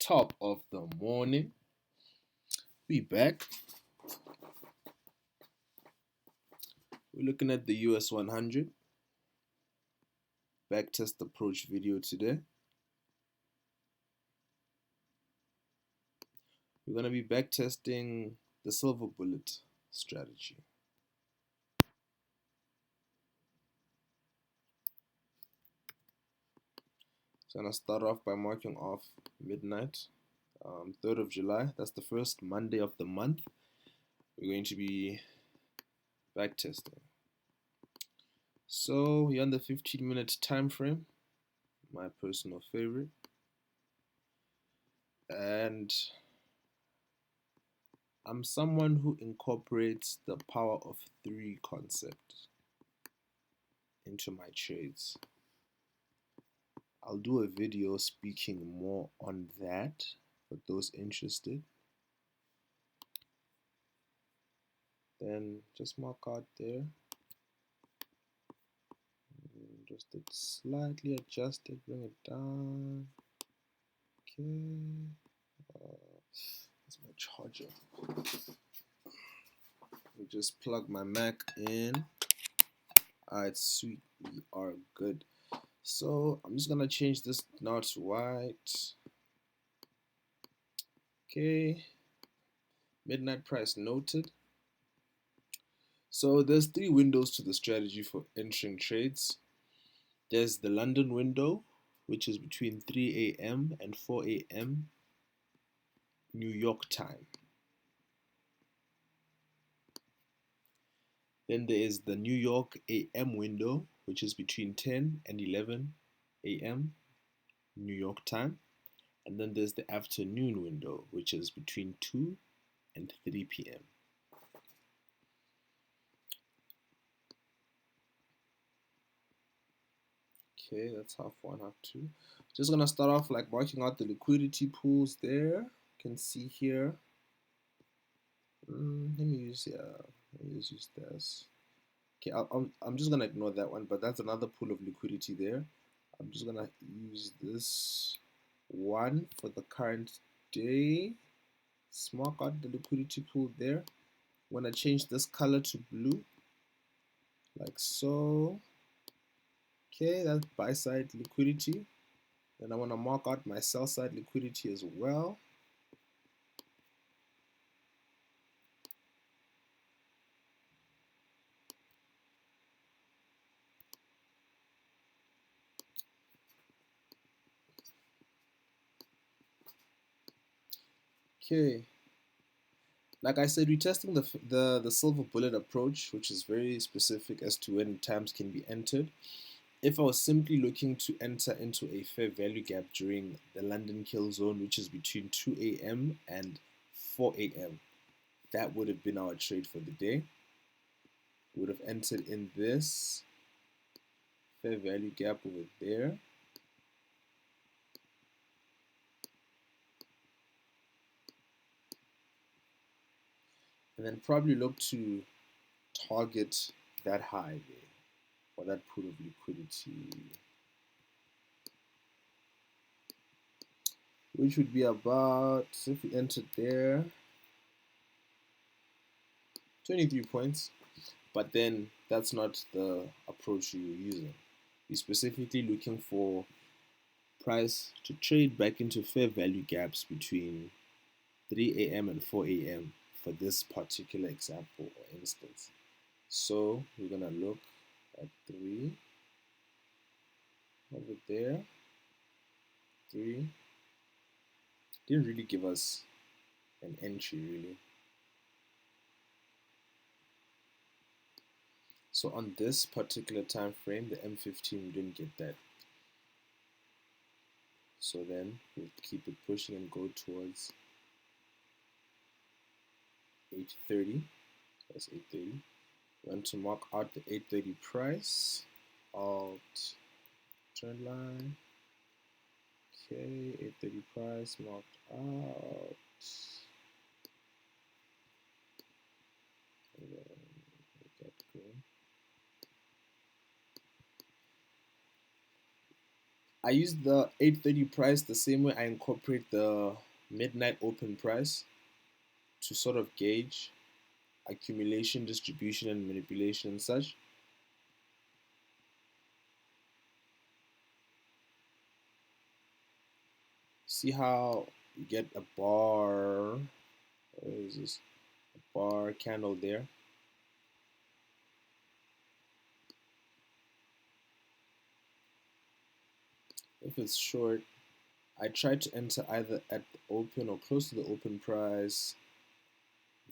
Top of the morning. We back. We're looking at the US 100 backtest approach video today. We're going to be backtesting the silver bullet strategy. So I'm going to start off by marking off midnight, 3rd of July. That's the first Monday of the month. We're going to be backtesting. So we're on the 15-minute time frame, my personal favorite. And I'm someone who incorporates the power of three concept into my trades. I'll do a video speaking more on that for those interested. Then just mark out there. Just slightly adjust it, bring it down. Okay. That's my charger. We just plug my Mac in. Alright, sweet. We are good. So I'm just gonna change this now to white. Okay. Midnight price noted. So there's three windows to the strategy for entering trades. There's the London window, which is between 3 a.m. and 4 a.m. New York time. Then there is the New York AM window, which is between 10 and 11 a.m. New York time. And then there's the afternoon window, which is between 2 and 3 p.m. Okay, that's half one, half two. Just gonna start off like marking out the liquidity pools there. You can see here. Let me use this. Okay, I'm just gonna ignore that one, but that's another pool of liquidity there. I'm just gonna use this one for the current day. Mark out the liquidity pool there. I'm gonna change this color to blue, like so. Okay, that's buy side liquidity. Then I want to mark out my sell side liquidity as well. Okay. Like I said, we're testing the silver bullet approach, which is very specific as to when times can be entered. If I was simply looking to enter into a fair value gap during the London kill zone, which is between 2 a.m. and 4 a.m., that would have been our trade for the day. We would have entered in this fair value gap over there. And then probably look to target that high there, or that pool of liquidity, which would be about, if we entered there, 23 points. But then that's not the approach you're using. You're specifically looking for price to trade back into fair value gaps between 3 a.m. and 4 a.m. for this particular example or instance. So we're gonna look at 3 over there. 3 didn't really give us an entry really. So on this particular time frame, the M15, we didn't get that. So then we'll keep it pushing and go towards 830. That's 830. We want to mark out the 830 price. Alt trend line. Okay, 830 price marked out. And then we get green. I use the 8:30 price the same way I incorporate the midnight open price to sort of gauge accumulation, distribution, and manipulation and such. See how you get a bar, where is this? A bar candle there. If it's short, I try to enter either at the open or close to the open price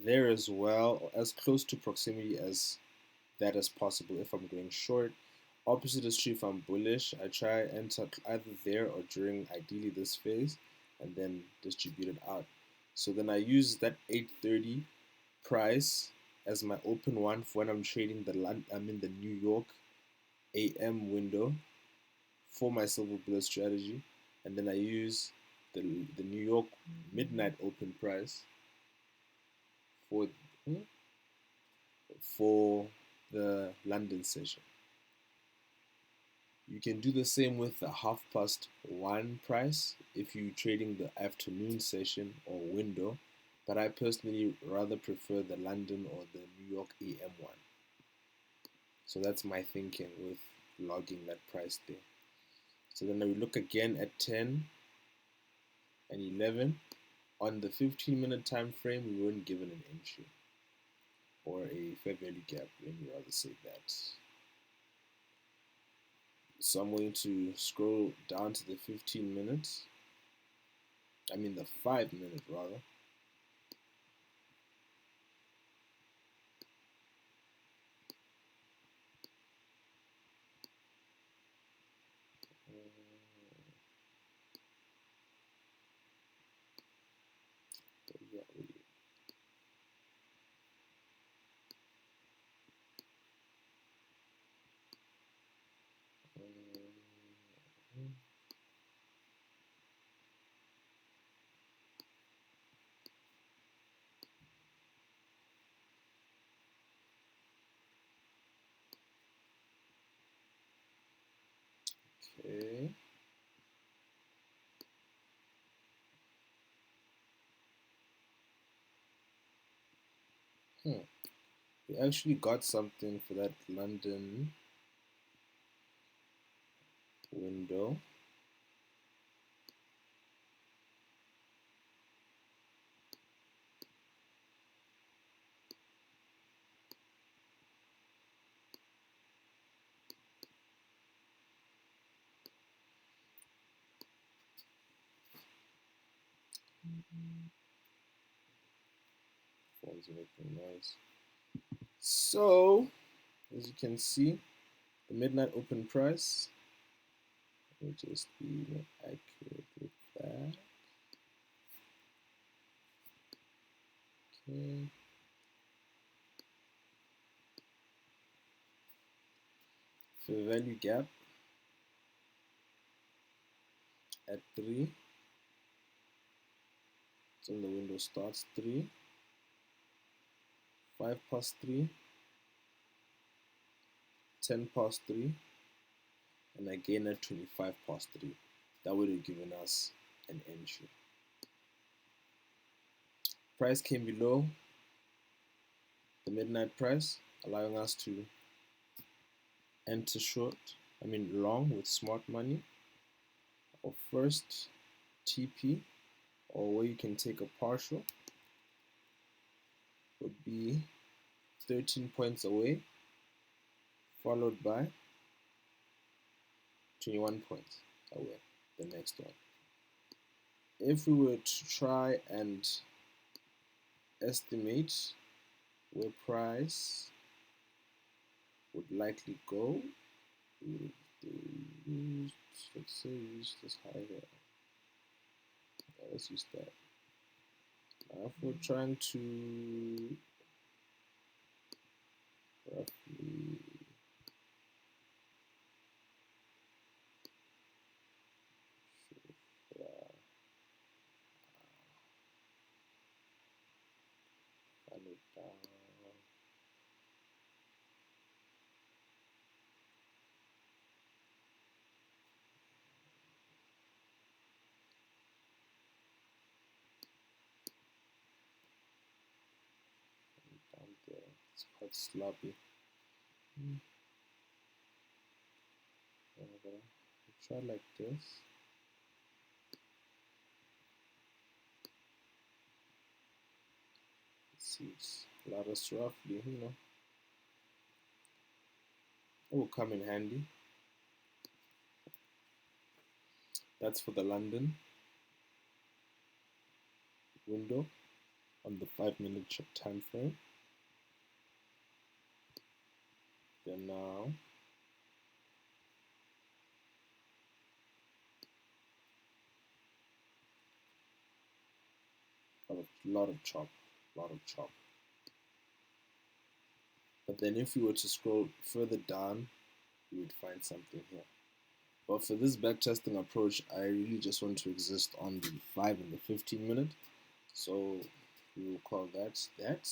there as well, or as close to proximity as that as possible if I'm going short. Opposite is true if I'm bullish. I try enter either there or during ideally this phase and then distribute it out. So then I use that 8:30 price as my open one for when I'm trading I'm in the New York AM window for my silver bullet strategy, and then I use the New York midnight open price for for the London session. You can do the same with the 1:30 price if you're trading the afternoon session or window, but I personally rather prefer the London or the New York AM one. So that's my thinking with logging that price there. So then we look again at 10 and 11. On the 15-minute time frame, we weren't given an entry or a fair value gap, let me rather say that. So I'm going to scroll down to the 15 minutes. I mean the 5-minute rather. Okay. We actually got something for that London window. Phone's making noise. So, as you can see, the midnight open price. Let me just be more accurate with that. Okay. Fair value gap at 3. So the window starts 3, 5 past 3, 10 past 3, and again at 25 past 3. That would have given us an entry. Price came below the midnight price, allowing us to enter long with smart money. Or first TP, or where you can take a partial, would be 13 points away, followed by 21 points away, the next one. If we were to try and estimate where price would likely go, let's say use this high here. Let's use that. If we're trying to roughly find it down. It's quite sloppy. Try like this. Let's see, it's allowed us roughly, it will come in handy. That's for the London window on the 5-minute time frame. Then now lot of chop. But then if we were to scroll further down, we would find something here. But for this backtesting approach, I really just want to exist on the 5 and the 15-minute. So we will call that that.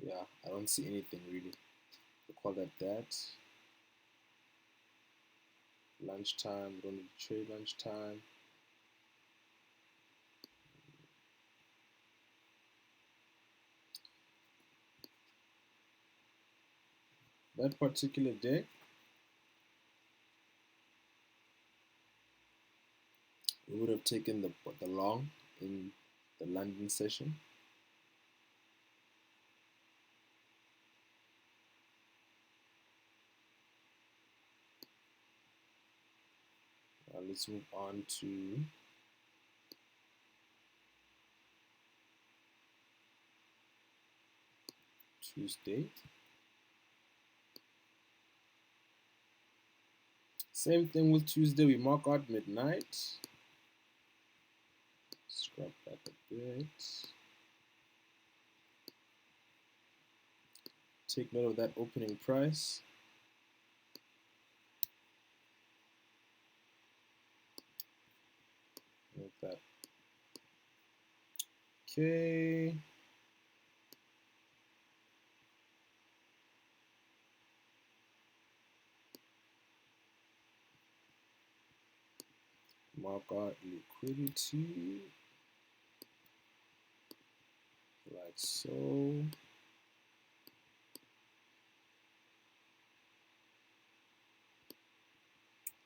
Yeah, I don't see anything really. We'll call that that. Lunchtime, we don't need to trade lunchtime. That particular day, we would have taken the long in the London session. Let's move on to Tuesday. Same thing with Tuesday, we mark out midnight. Scrub back a bit. Take note of that opening price. Like that. Okay. Mark out liquidity. Like so.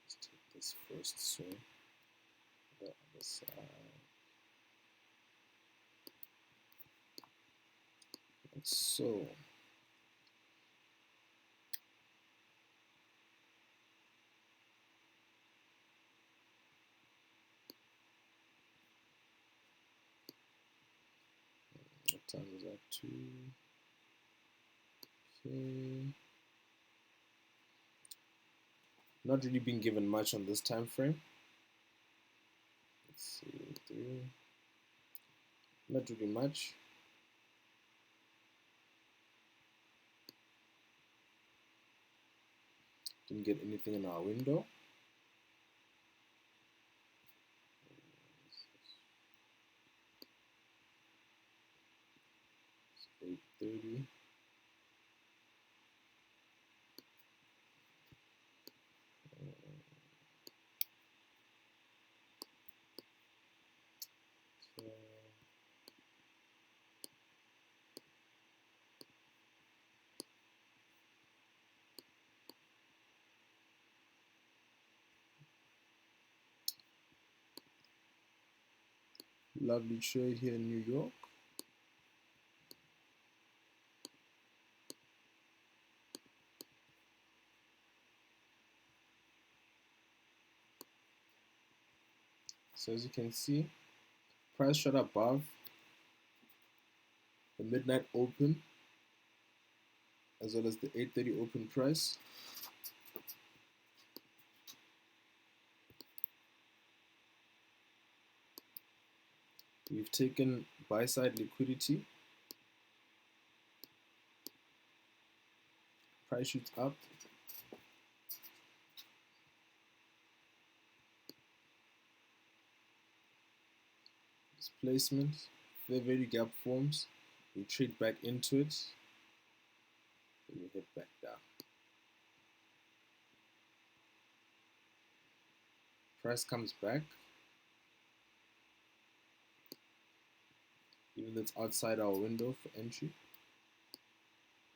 Let's take this first swing. The other side. Like so. What time is that? 2. Okay. Not really being given much on this time frame. Let's see, 3. Not really much. Didn't get anything in our window. 8:30. Lovely trade here in New York. So as you can see, price shot above the midnight open as well as the 8:30 open price. We've taken buy side liquidity. Price shoots up. Displacement, fair value gap forms. We trade back into it. Then we head back down. Price comes back. even though it's outside our window for entry.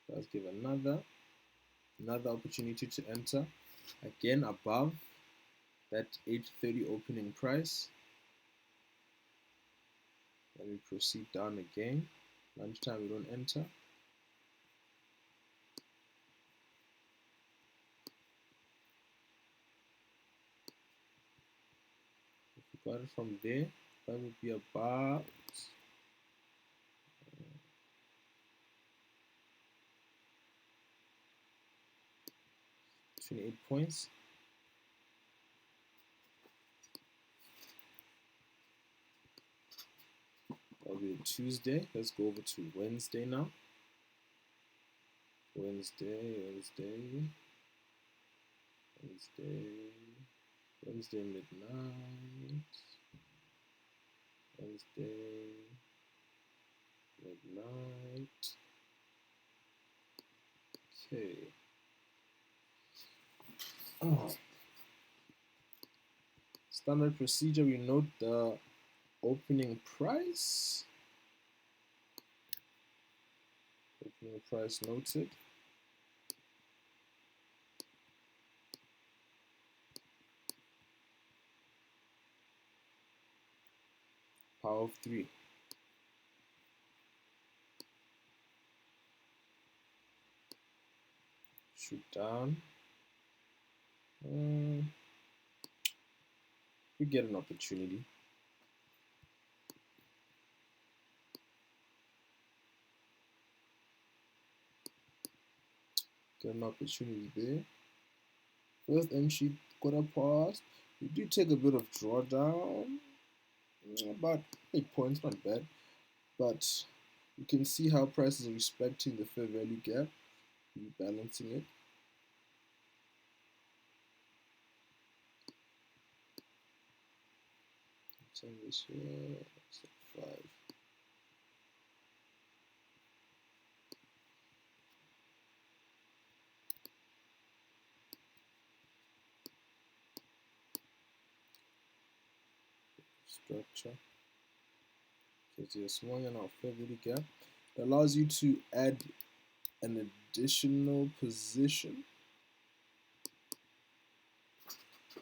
Let's give another opportunity to enter, again above that 8:30 opening price. Then we proceed down again. Lunchtime we don't enter. If we got it from there, that would be about 28 points. That'll be a Tuesday. Let's go over to Wednesday now. Wednesday midnight. Wednesday midnight. Okay. Standard procedure, we note the opening price. Opening price noted. Power of 3. Shoot down. We get an opportunity. Get an opportunity there. First entry, quarter past. We do take a bit of drawdown. About 8 points, not bad. But you can see how prices are respecting the fair value gap, rebalancing it. Same this here, so 5. Structure. Because you're small enough fair value gap. It allows you to add an additional position.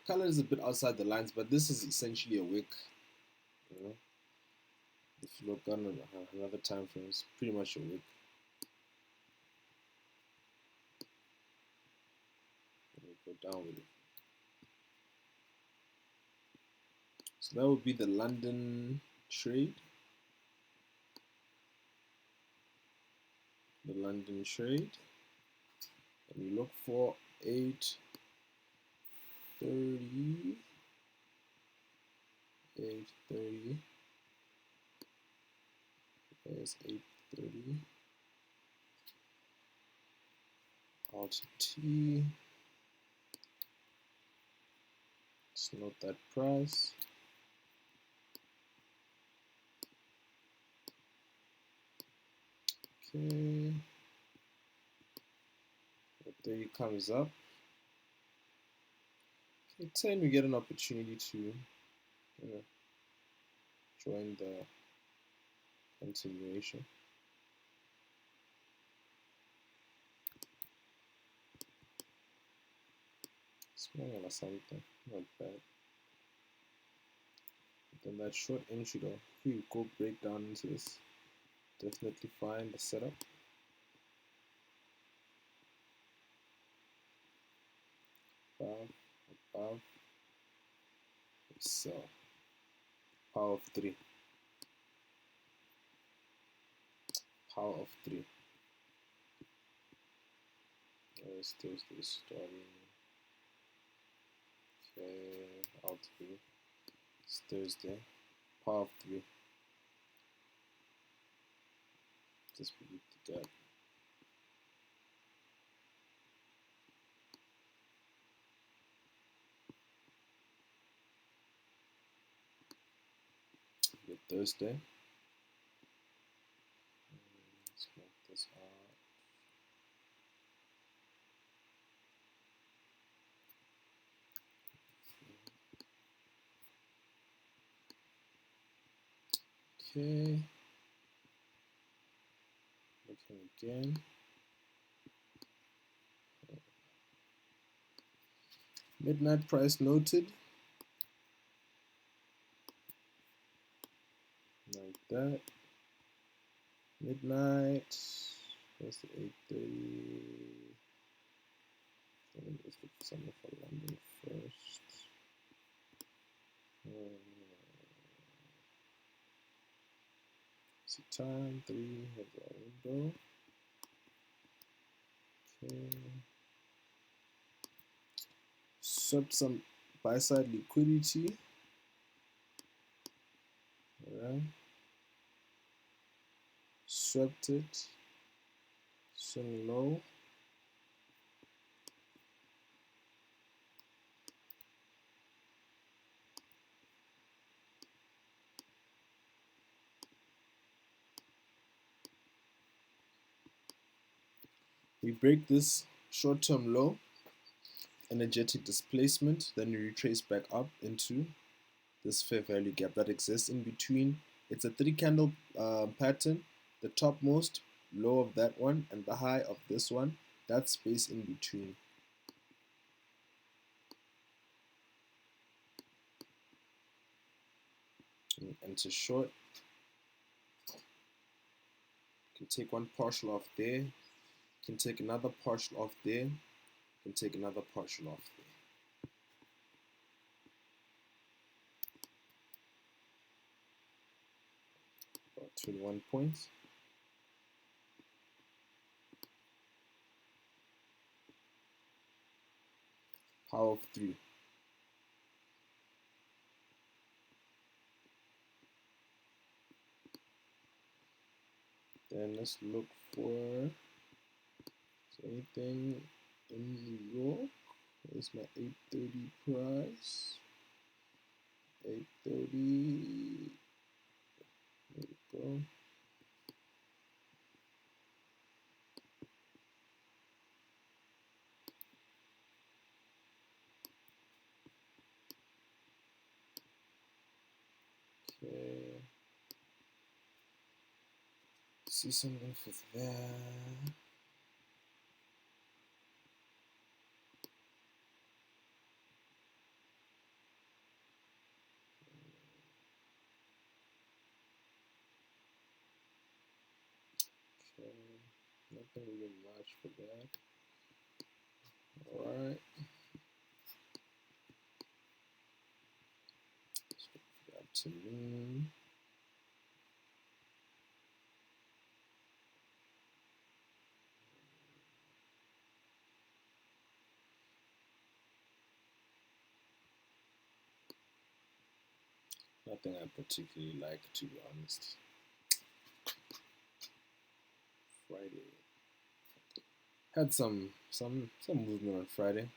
Color is a bit outside the lines, but this is essentially a wick. You know? If you look on another time frame, it's pretty much a wick. Go down with it. So that would be the London trade. The London trade. And we look for 8:30. 8:30. There's 8:30. Alt T. Let's note that price. Okay. 8:30 comes up. Okay, 10 we get an opportunity to join the continuation. Smelling or something, not bad. Then that short entry though, if we go break down into this, definitely find the setup. Above, so power of 3. Power of 3. There's Thursday starting. Okay, Alt V. It's Thursday. Power of 3. Just predict the gap. Get Thursday. Let's make this out. Okay. again. Midnight price noted. Like that. Midnight. What's the 8:30? Let me just look for something for London first. See time 3. Here's our window. Okay. Swept some buy side liquidity. Alright. Swept it. Swing low. We break this short-term low, energetic displacement, then we retrace back up into this fair value gap that exists in between. It's a 3-candle pattern. The topmost low of that one and the high of this one, that space in between. Enter short. Can take one partial off there. Can take another partial off there. Can take another partial off there. About 21 points. Power of 3. Then let's look for anything in New York. Where's my 8:30 price? 8:30. There we go. Okay. See something for that. Okay. Nothing really much for that. Alright. Let's wait for the afternoon. Nothing I particularly like, to be honest. Friday. Had some movement on Friday.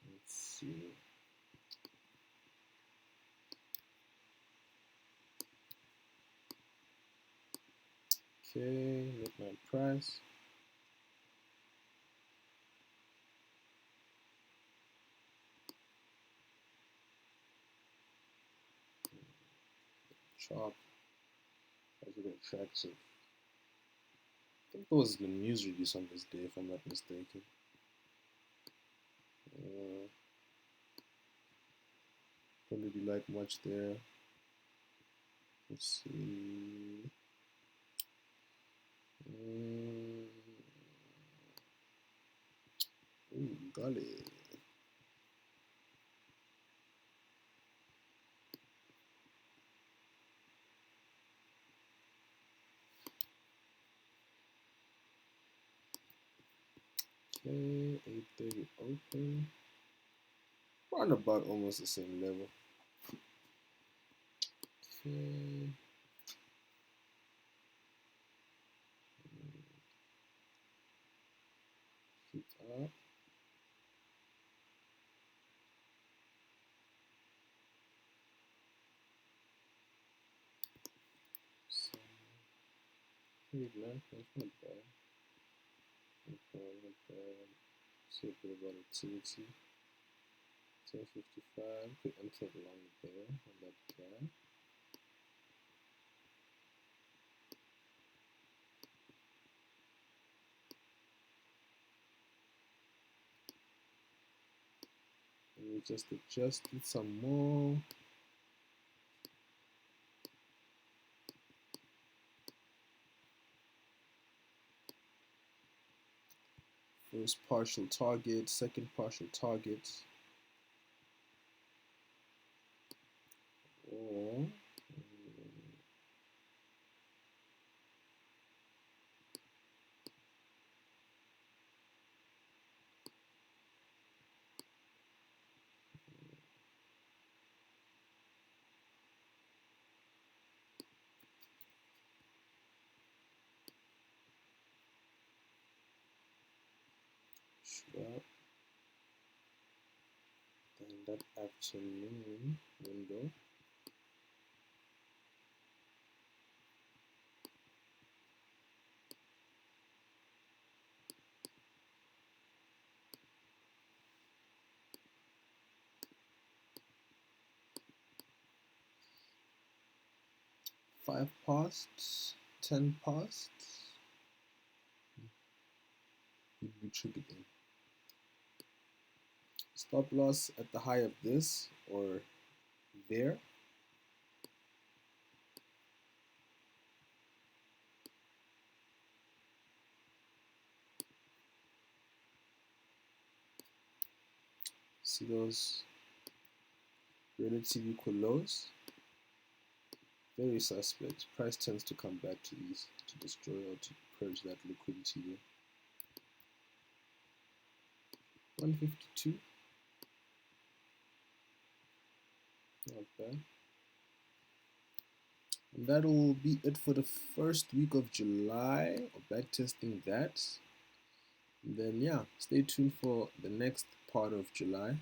Let's see. Okay, midnight price. Chop. That's really attractive. I think there was the news release on this day, if I'm not mistaken. Don't really like much there. Let's see. Ooh, golly. Okay, 8:30 open. Round about almost the same level. Okay. Keep up. man. That's not bad. Not bad, not bad. See a bit of volatility. 1055. Could enter along there on that gap. And we just adjust it some more. First partial target, second partial target. Or swap. Then that afternoon window. Five posts, 10 posts. You'd be triggered in. Stop loss at the high of this or there. See those relative equal lows? Very suspect. Price tends to come back to these to destroy or to purge that liquidity there. 152. Not bad. And that'll be it for the first week of July, or backtesting that. And then yeah, stay tuned for the next part of July.